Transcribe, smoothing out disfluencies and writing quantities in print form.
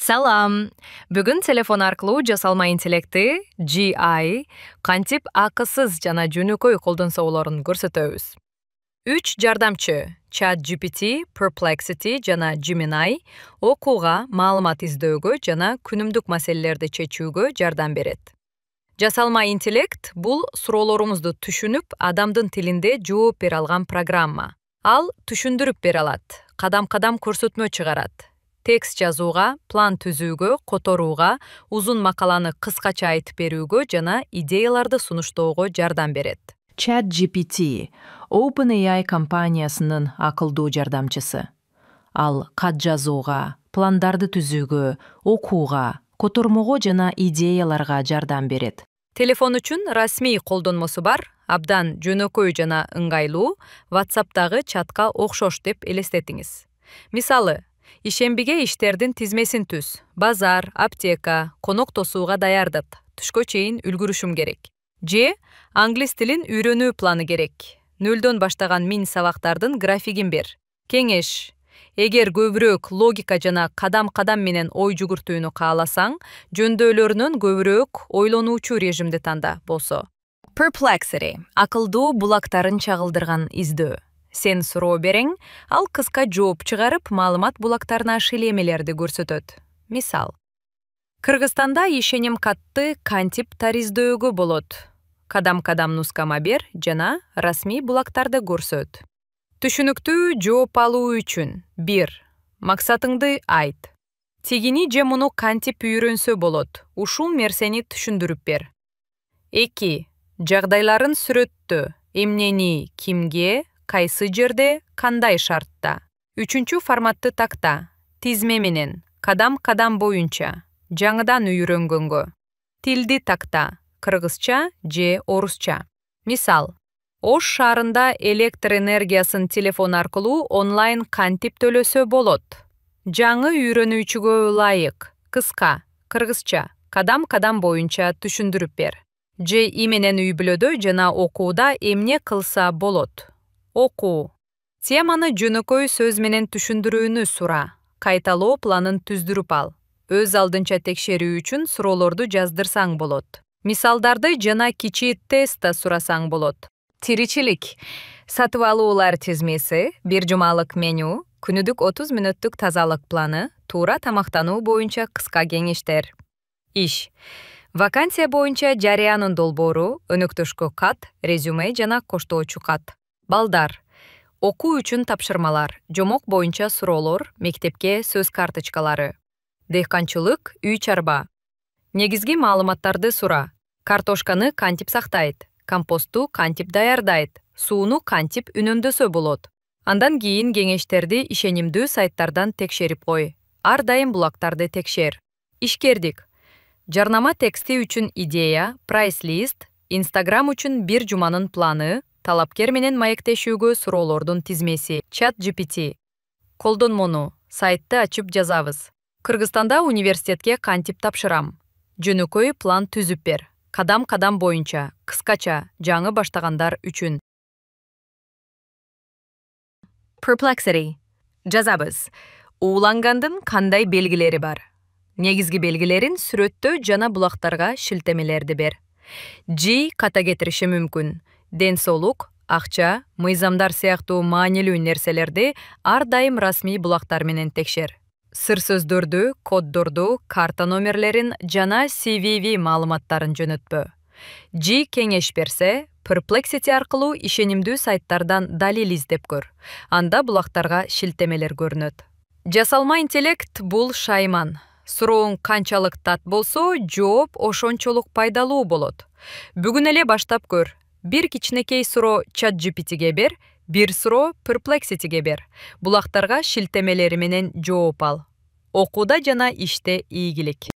Салам! Бүгүн телефон аркылуу жасалма интеллекти GI кантип акысыз жана жөнөкөй колдонсолорун көрсөтөбүз. 3 жардамчы ChatGPT, Perplexity жана Gemini окууга, маалымат издөөгө жана күнүмдүк маселелерди чечүүгө жардам берет. Жасалма интеллект бул суроолорубузду түшүнүп, адамдын тилинде жооп бере алган программа. Ал түшүндүрүп бере алат, кадам-кадам көрсөтмө чыгарат. Текст жазууга, план түзүүгө, которууга, узун макаланы кыскача айтып берүүгө жана идеяларды сунуштоого жардам берет. ChatGPT OpenAI компаниясынын акылдуу жардамчысы. Ал кат жазууга, пландарды түзүүгө, окууга, котормого жана идеяларга жардам берет. Телефон үчүн расмий колдонмосу бар, абдан жөнөкөй жана ыңгайлуу, WhatsApp'тагы чатка окшош деп элестетиңиз. Мисалы, ишембиге иштердин тизмесин түз. Базар, аптека, конок тосууга даярдык. Түшкө чейин үлгүрүшүм керек. Же англис тилин үйрөнүү планы керек. 0дон баштаган мин сабактардын графигин бер. Кеңеш. Эгер көбүрөөк логика жана кадам-кадам менен ой жүгүртүүнү кааласаң, жөндөөлөрүнөн көбүрөөк ойлонуучу режимди танда болсо. Perplexity акылдуу булактарын чагылдырган издөө. Сен суроо берең, ал кыска жооп чыгарып, маалымат булактарына шилемелерди көрсөтөт. Мисал. Кыргызстанда ишеним катты кантип тариздөөгө болот. Кадам-кадам нускама бер жана расмий булактарды көрсөт. Түшүнүктүү жооп алуу үчүн 1. Максатыңды айт. Тигини же муну кантип үйрөнсө болот. Ушул нерсени түшүндүрүп бер. 2. Жагдайларын сүрөттө. Эмнени, кимге, кайсы жерде, кандай шартта. 3. Форматты такта. Тизме менен, кадам-кадам боюнча, жаңыдан үйрөнгөнгө. Тилди такта. Кыргызча же орусча. Мисал. Ош шаарында электр энергиясын телефон аркылуу онлайн кантип төлөсө болот. Жаңы үйрөнүүчүгө ылайык, кыска, кыргызча, кадам-кадам боюнча түшүндүрүп бер. Же и менен үй бүлөдө жана окууда эмне кылса болот. Окуу. Теманы жөнөкөй сөз менен түшүндүрүүнү сура. Кайталоо планын түздүрүп ал. Өз алдынча текшерүү үчүн суроолорду жаздырсаң болот. Мисалдарды жана кичи тест да сурасаң болот. Тиричилик. Сатып алуулар тизмеси, бир жумалык меню, күнүдүк 30 мүнөттүк тазалык планы, туура тамактануу боюнча кыска кеңештер. Иш. Вакансия боюнча жарыянын долбоору, өнөктөшкө кат, резюме жана коштоочу кат. Балдар. Окуу үчүн тапшырмалар, жомок боюнча суроолор, мектепке сөз карточкалары. Дehканчылык, үй чарба. Негизги маалыматтарды сура. Картошканы кантип сактайт, компосту кантип даярдайт, сууну кантип үнөндөсө болот. Андан кийин кеңештерди ишенимдүү сайттардан текшерип кой. Ар дайым булактарды текшер. Ишкердик. Жарнама тексти үчүн идея, прайс-лист, Instagram үчүн бир жуманын планы, талапкер менен маектешүүгө суроолордун тизмеси. ChatGPT. Колдонмону, сайтты ачып жазабыз. Кыргызстанда университетке кантип тапшырам. Жөнөкөй план түзүп бер. Кадам-кадам боюнча, кыскача, жаңы баштагандар үчүн. Perplexity. Жазабыз. Уулангандын кандай белгилери бар? Негизги белгилерин сүрөттө жана булактарга шилтемелерди бер. G ката кетириши мүмкүн. Ден соолук, акча, мыйзамдар сыяктуу маанилүү нерселерди ар дайым расмий булактар менен текшер. Сыр сөздөрдү, коддорду, карта номерлерин жана CVV маалыматтарын жөнөтпө. G кеңеш берсе, Perplexity аркылуу ишенимдүү сайттардан далил издеп көр. Анда булактарга шилтемелер көрүнөт. Жасалма интеллект бул шайман. Сурооң канчалык тат болсо, жооп ошончолук пайдалуу болот. Бүгүн эле баштап көр. Бир кичинекей суроо ChatGPT-ге бер, бир суроо Perplexity-ге бер. Булактарга шилтемелери менен жооп ал. Окууда жана иште ийгилик.